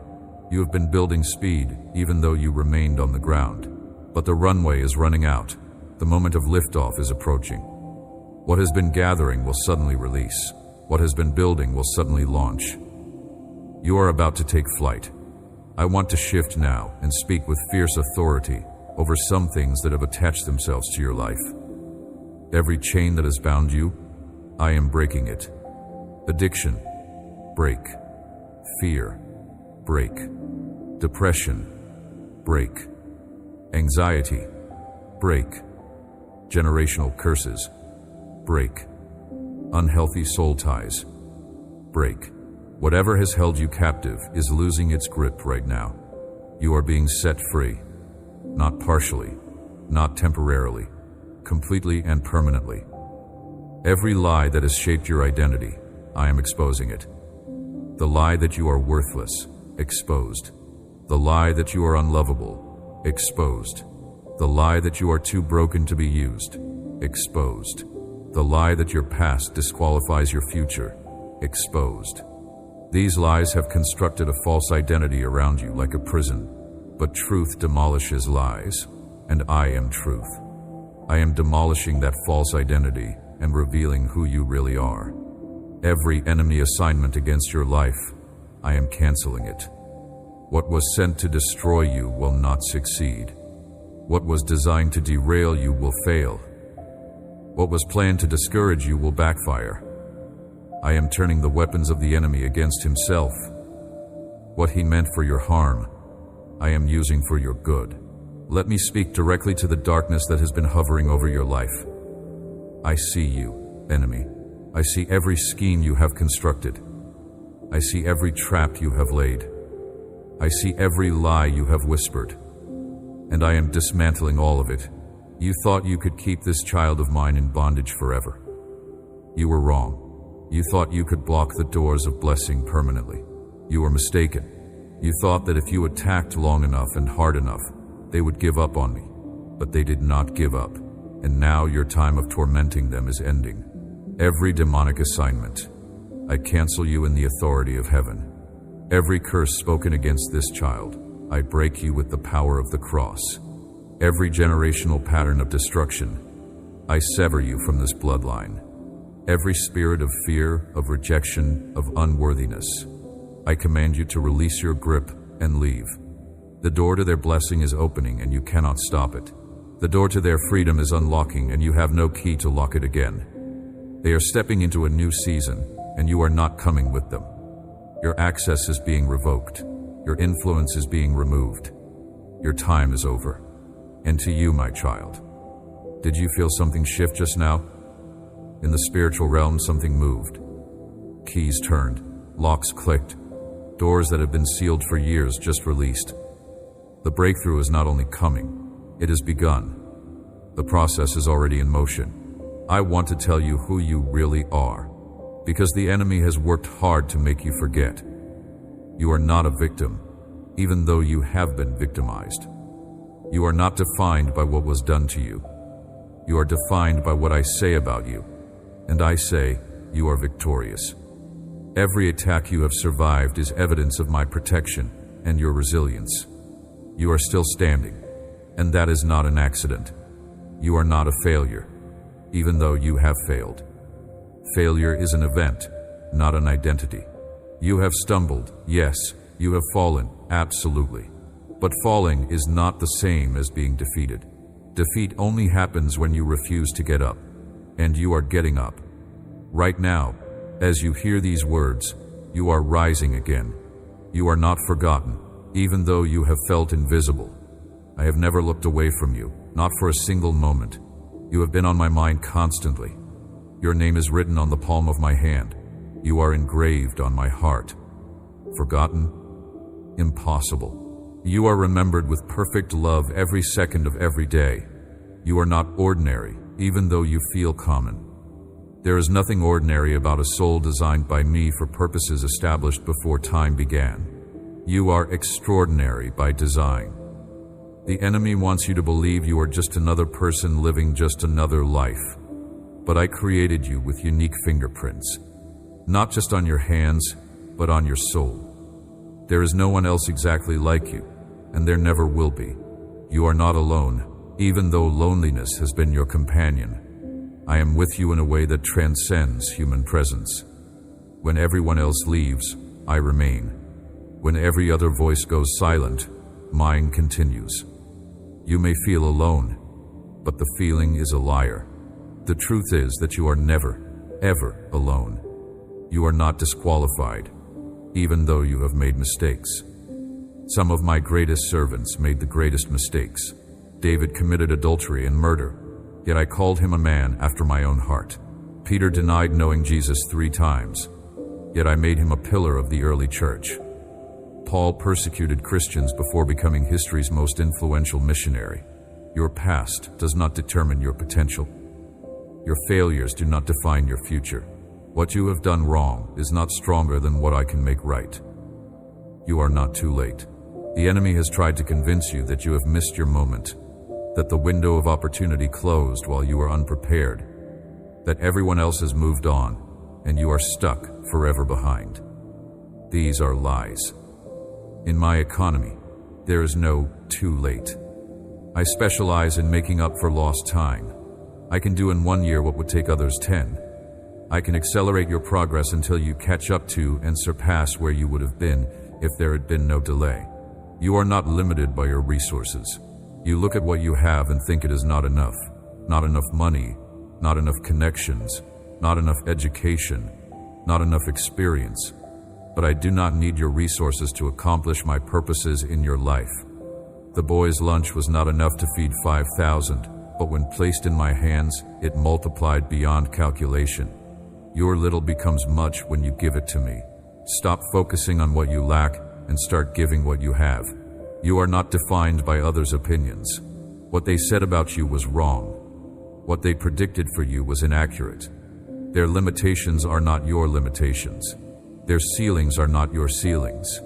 you have been building speed even though you remained on the ground. But the runway is running out. The moment of liftoff is approaching. What has been gathering will suddenly release. What has been building will suddenly launch. You are about to take flight. I want to shift now and speak with fierce authority over some things that have attached themselves to your life. Every chain that has bound you, I am breaking it. Addiction, break. Fear, break. Depression, break. Anxiety, break. Generational curses, break. Unhealthy soul ties, break. Whatever has held you captive is losing its grip right now. You are being set free, not partially, not temporarily, completely and permanently. Every lie that has shaped your identity, I am exposing it. The lie that you are worthless, exposed. The lie that you are unlovable, exposed. The lie that you are too broken to be used, exposed. The lie that your past disqualifies your future, exposed. These lies have constructed a false identity around you like a prison, but truth demolishes lies, and I am truth. I am demolishing that false identity and revealing who you really are. Every enemy assignment against your life, I am canceling it. What was sent to destroy you will not succeed. What was designed to derail you will fail. What was planned to discourage you will backfire. I am turning the weapons of the enemy against himself. What he meant for your harm, I am using for your good. Let me speak directly to the darkness that has been hovering over your life. I see you, enemy. I see every scheme you have constructed. I see every trap you have laid. I see every lie you have whispered. And I am dismantling all of it. You thought you could keep this child of mine in bondage forever. You were wrong. You thought you could block the doors of blessing permanently. You were mistaken. You thought that if you attacked long enough and hard enough, they would give up on me. But they did not give up. And now your time of tormenting them is ending. Every demonic assignment, I cancel you in the authority of heaven. Every curse spoken against this child, I break you with the power of the cross. Every generational pattern of destruction, I sever you from this bloodline. Every spirit of fear, of rejection, of unworthiness, I command you to release your grip and leave. The door to their blessing is opening and you cannot stop it. The door to their freedom is unlocking and you have no key to lock it again. They are stepping into a new season and you are not coming with them. Your access is being revoked. Your influence is being removed. Your time is over. And to you, my child, did you feel something shift just now? In the spiritual realm, something moved. Keys turned, locks clicked, doors that have been sealed for years just released. The breakthrough is not only coming, it has begun. The process is already in motion. I want to tell you who you really are, because the enemy has worked hard to make you forget. You are not a victim, even though you have been victimized. You are not defined by what was done to you. You are defined by what I say about you, and I say you are victorious. Every attack you have survived is evidence of my protection and your resilience. You are still standing, and that is not an accident. You are not a failure, even though you have failed. Failure is an event, not an identity. You have stumbled, yes. You have fallen, absolutely. But falling is not the same as being defeated. Defeat only happens when you refuse to get up, and you are getting up. Right now, as you hear these words, you are rising again. You are not forgotten, even though you have felt invisible. I have never looked away from you, not for a single moment. You have been on my mind constantly. Your name is written on the palm of my hand. You are engraved on my heart. Forgotten? Impossible. You are remembered with perfect love every second of every day. You are not ordinary, even though you feel common. There is nothing ordinary about a soul designed by me for purposes established before time began. You are extraordinary by design. The enemy wants you to believe you are just another person living just another life. But I created you with unique fingerprints, not just on your hands, but on your soul. There is no one else exactly like you, and there never will be. You are not alone, even though loneliness has been your companion. I am with you in a way that transcends human presence. When everyone else leaves, I remain. When every other voice goes silent, mine continues. You may feel alone, but the feeling is a liar. The truth is that you are never, ever alone. You are not disqualified, even though you have made mistakes. Some of my greatest servants made the greatest mistakes. David committed adultery and murder, yet I called him a man after my own heart. Peter denied knowing Jesus 3 times, yet I made him a pillar of the early church. Paul persecuted Christians before becoming history's most influential missionary. Your past does not determine your potential. Your failures do not define your future. What you have done wrong is not stronger than what I can make right. You are not too late. The enemy has tried to convince you that you have missed your moment, that the window of opportunity closed while you were unprepared, that everyone else has moved on, and you are stuck forever behind. These are lies. In my economy, there is no too late. I specialize in making up for lost time. I can do in 1 year what would take others 10. I can accelerate your progress until you catch up to and surpass where you would have been if there had been no delay. You are not limited by your resources. You look at what you have and think it is not enough. Not enough money, not enough connections, not enough education, not enough experience. But I do not need your resources to accomplish my purposes in your life. The boy's lunch was not enough to feed 5,000, but when placed in my hands, it multiplied beyond calculation. Your little becomes much when you give it to me. Stop focusing on what you lack and start giving what you have. You are not defined by others' opinions. What they said about you was wrong. What they predicted for you was inaccurate. Their limitations are not your limitations. Their ceilings are not your ceilings.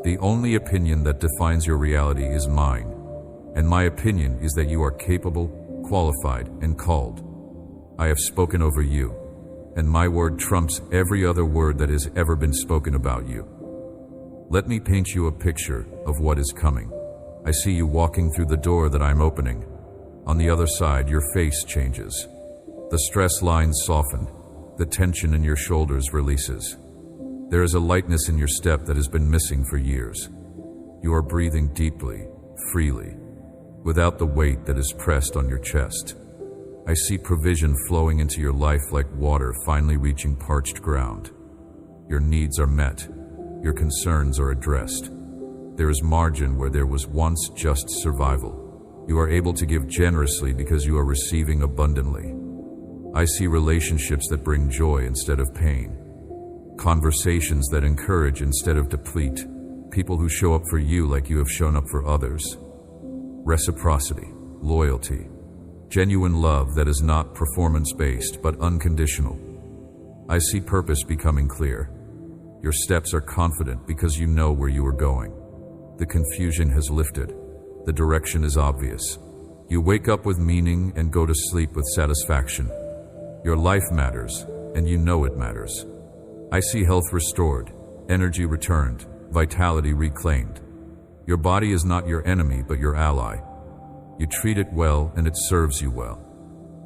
The only opinion that defines your reality is mine, and my opinion is that you are capable, qualified, and called. I have spoken over you, and my word trumps every other word that has ever been spoken about you. Let me paint you a picture of what is coming. I see you walking through the door that I'm opening. On the other side, your face changes. The stress lines soften. The tension in your shoulders releases. There is a lightness in your step that has been missing for years. You are breathing deeply, freely, without the weight that is pressed on your chest. I see provision flowing into your life like water finally reaching parched ground. Your needs are met. Your concerns are addressed. There is margin where there was once just survival. You are able to give generously because you are receiving abundantly. I see relationships that bring joy instead of pain, conversations that encourage instead of deplete, people who show up for you like you have shown up for others. Reciprocity, loyalty, genuine love that is not performance-based but unconditional. I see purpose becoming clear. Your steps are confident because you know where you are going. The confusion has lifted. The direction is obvious. You wake up with meaning and go to sleep with satisfaction. Your life matters, and you know it matters. I see health restored, energy returned, vitality reclaimed. Your body is not your enemy but your ally. You treat it well and it serves you well.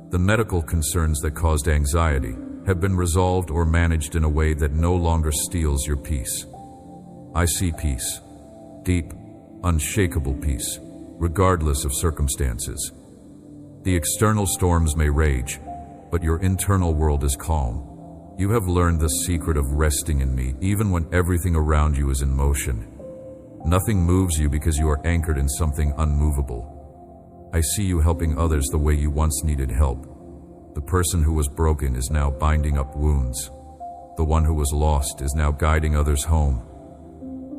The medical concerns that caused anxiety have been resolved or managed in a way that no longer steals your peace. I see peace, deep, unshakable peace, regardless of circumstances. The external storms may rage, but your internal world is calm. You have learned the secret of resting in me even when everything around you is in motion. Nothing moves you because you are anchored in something unmovable. I see you helping others the way you once needed help. The person who was broken is now binding up wounds. The one who was lost is now guiding others home.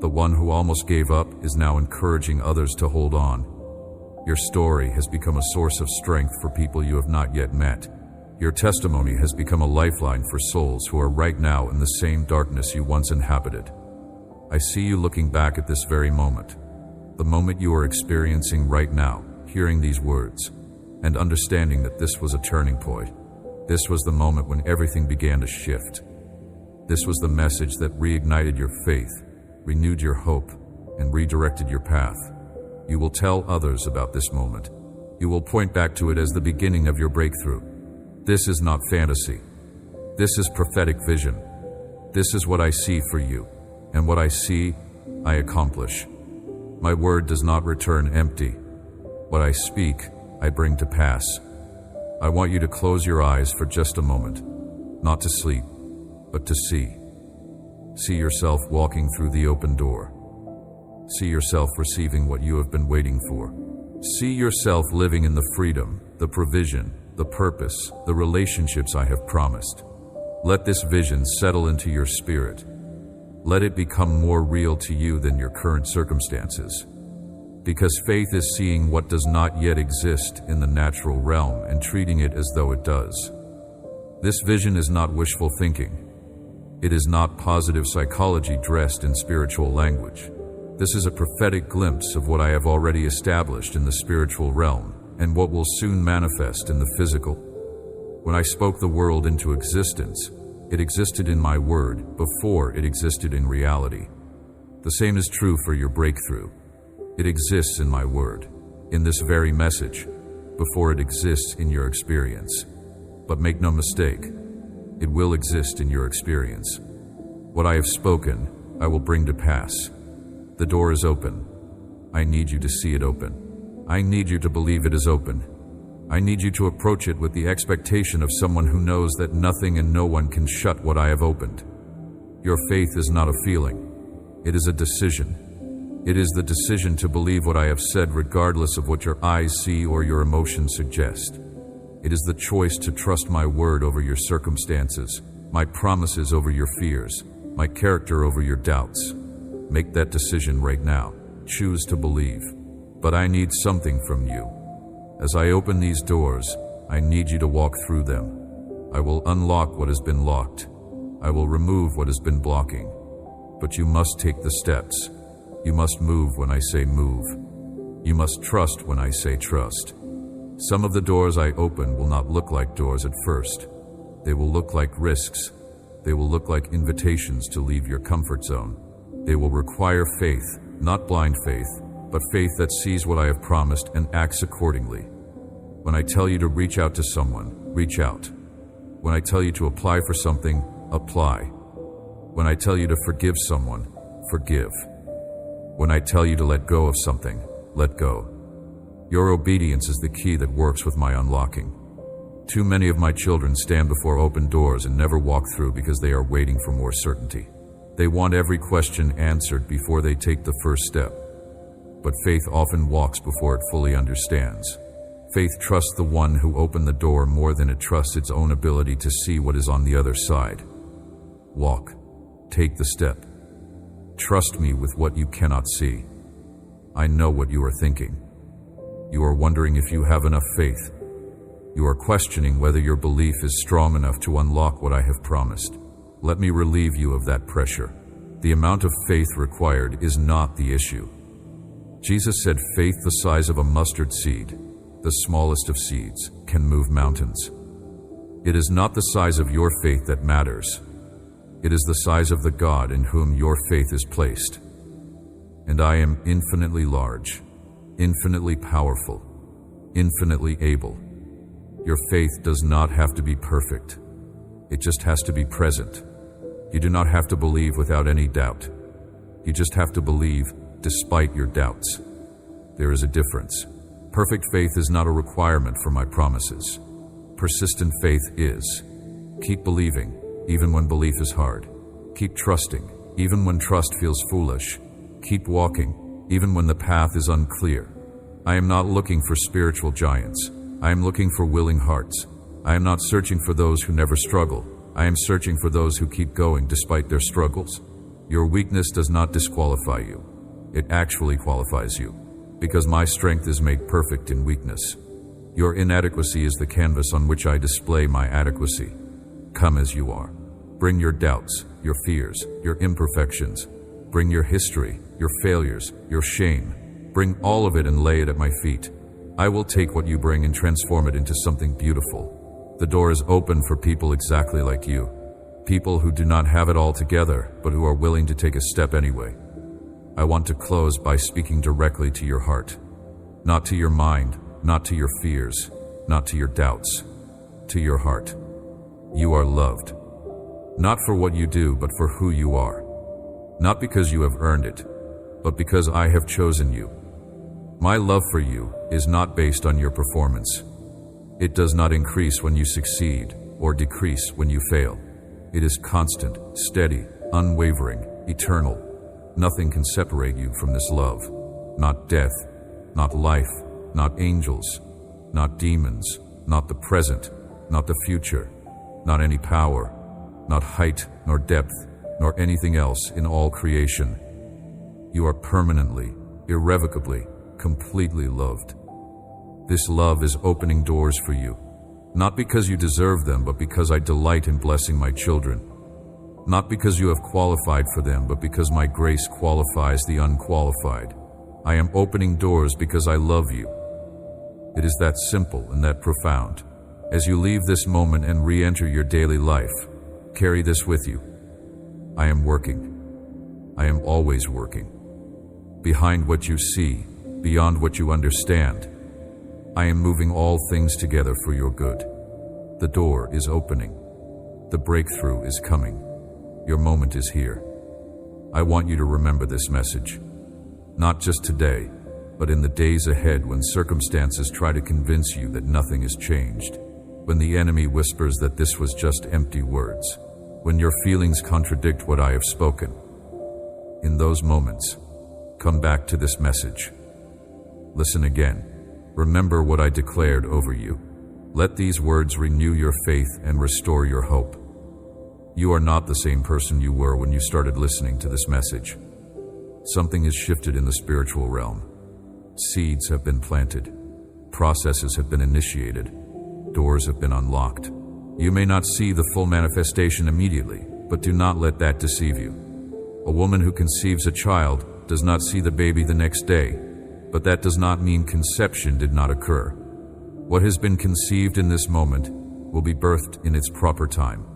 The one who almost gave up is now encouraging others to hold on. Your story has become a source of strength for people you have not yet met. Your testimony has become a lifeline for souls who are right now in the same darkness you once inhabited. I see you looking back at this very moment, the moment you are experiencing right now, hearing these words, and understanding that this was a turning point. This was the moment when everything began to shift. This was the message that reignited your faith, renewed your hope, and redirected your path. You will tell others about this moment. You will point back to it as the beginning of your breakthrough. This is not fantasy. This is prophetic vision. This is what I see for you, and what I see, I accomplish. My word does not return empty. What I speak, I bring to pass. I want you to close your eyes for just a moment, not to sleep, but to see. See yourself walking through the open door. See yourself receiving what you have been waiting for. See yourself living in the freedom, the provision, the purpose, the relationships I have promised. Let this vision settle into your spirit. Let it become more real to you than your current circumstances. Because faith is seeing what does not yet exist in the natural realm and treating it as though it does. This vision is not wishful thinking. It is not positive psychology dressed in spiritual language. This is a prophetic glimpse of what I have already established in the spiritual realm and what will soon manifest in the physical. When I spoke the world into existence, it existed in my word before it existed in reality. The same is true for your breakthrough. It exists in my word, in this very message, before it exists in your experience. But make no mistake, it will exist in your experience. What I have spoken, I will bring to pass. The door is open. I need you to see it open. I need you to believe it is open. I need you to approach it with the expectation of someone who knows that nothing and no one can shut what I have opened. Your faith is not a feeling. It is a decision. It is the decision to believe what I have said regardless of what your eyes see or your emotions suggest. It is the choice to trust my word over your circumstances, my promises over your fears, my character over your doubts. Make that decision right now. Choose to believe. But I need something from you. As I open these doors, I need you to walk through them. I will unlock what has been locked. I will remove what has been blocking. But you must take the steps. You must move when I say move. You must trust when I say trust. Some of the doors I open will not look like doors at first. They will look like risks. They will look like invitations to leave your comfort zone. They will require faith, not blind faith, but faith that sees what I have promised and acts accordingly. When I tell you to reach out to someone, reach out. When I tell you to apply for something, apply. When I tell you to forgive someone, forgive. When I tell you to let go of something, let go. Your obedience is the key that works with my unlocking. Too many of my children stand before open doors and never walk through because they are waiting for more certainty. They want every question answered before they take the first step. But faith often walks before it fully understands. Faith trusts the one who opened the door more than it trusts its own ability to see what is on the other side. Walk. Take the step. Trust me with what you cannot see. I know what you are thinking. You are wondering if you have enough faith. You are questioning whether your belief is strong enough to unlock what I have promised. Let me relieve you of that pressure. The amount of faith required is not the issue. Jesus said faith the size of a mustard seed, the smallest of seeds, can move mountains. It is not the size of your faith that matters. It is the size of the God in whom your faith is placed. And I am infinitely large, infinitely powerful, infinitely able. Your faith does not have to be perfect. It just has to be present. You do not have to believe without any doubt. You just have to believe despite your doubts. There is a difference. Perfect faith is not a requirement for my promises. Persistent faith is. Keep believing, even when belief is hard. Keep trusting, even when trust feels foolish. Keep walking, even when the path is unclear. I am not looking for spiritual giants. I am looking for willing hearts. I am not searching for those who never struggle. I am searching for those who keep going despite their struggles. Your weakness does not disqualify you. It actually qualifies you, because my strength is made perfect in weakness. Your inadequacy is the canvas on which I display my adequacy. Come as you are. Bring your doubts, your fears, your imperfections. Bring your history, your failures, your shame. Bring all of it and lay it at my feet. I will take what you bring and transform it into something beautiful. The door is open for people exactly like you. People who do not have it all together, but who are willing to take a step anyway. I want to close by speaking directly to your heart. Not to your mind, not to your fears, not to your doubts. To your heart. You are loved. Not for what you do, but for who you are. Not because you have earned it, but because I have chosen you. My love for you is not based on your performance. It does not increase when you succeed or decrease when you fail. It is constant, steady, unwavering, eternal. Nothing can separate you from this love. Not death, not life, not angels, not demons, not the present, not the future, not any power, not height nor depth, nor anything else in all creation. You are permanently, irrevocably, completely loved. This love is opening doors for you, not because you deserve them, but because I delight in blessing my children. Not because you have qualified for them, but because my grace qualifies the unqualified. I am opening doors because I love you. It is that simple and that profound. As you leave this moment and re-enter your daily life, carry this with you. I am working. I am always working. Behind what you see, beyond what you understand, I am moving all things together for your good. The door is opening. The breakthrough is coming. Your moment is here. I want you to remember this message. Not just today, but in the days ahead when circumstances try to convince you that nothing has changed. When the enemy whispers that this was just empty words. When your feelings contradict what I have spoken. In those moments, come back to this message. Listen again. Remember what I declared over you. Let these words renew your faith and restore your hope. You are not the same person you were when you started listening to this message. Something has shifted in the spiritual realm. Seeds have been planted. Processes have been initiated. Doors have been unlocked. You may not see the full manifestation immediately, but do not let that deceive you. A woman who conceives a child does not see the baby the next day, but that does not mean conception did not occur. What has been conceived in this moment will be birthed in its proper time.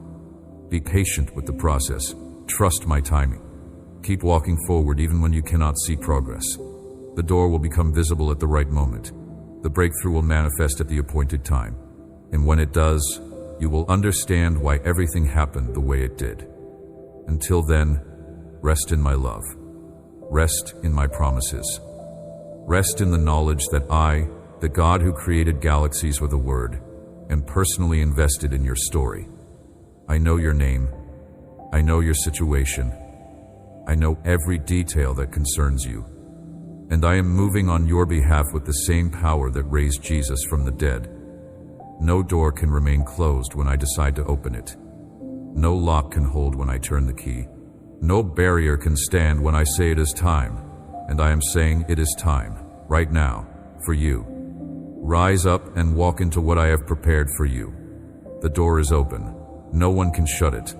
Be patient with the process. Trust my timing. Keep walking forward even when you cannot see progress. The door will become visible at the right moment. The breakthrough will manifest at the appointed time. And when it does, you will understand why everything happened the way it did. Until then, rest in my love. Rest in my promises. Rest in the knowledge that I, the God who created galaxies with a word, am personally invested in your story. I know your name. I know your situation. I know every detail that concerns you. and I am moving on your behalf with the same power that raised Jesus from the dead. No door can remain closed when I decide to open it. No lock can hold when I turn the key. No barrier can stand when I say it is time, and I am saying it is time, right now, for you. Rise up and walk into what I have prepared for you. The door is open. No one can shut it.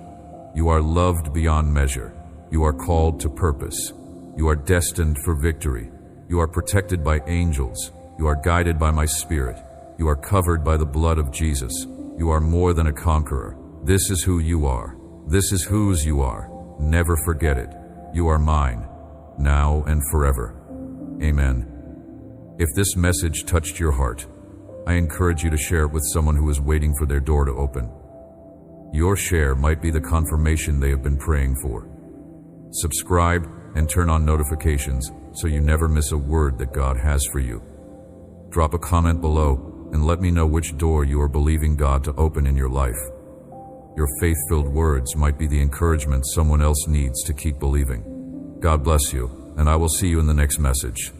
You are loved beyond measure. You are called to purpose. You are destined for victory. You are protected by angels. You are guided by my Spirit. You are covered by the blood of Jesus. You are more than a conqueror. This is who you are. This is whose you are. Never forget it. You are mine, now and forever. Amen. If this message touched your heart, I encourage you to share it with someone who is waiting for their door to open. Your share might be the confirmation they have been praying for. Subscribe and turn on notifications so you never miss a word that God has for you. Drop a comment below and let me know which door you are believing God to open in your life. Your faith-filled words might be the encouragement someone else needs to keep believing. God bless you, and I will see you in the next message.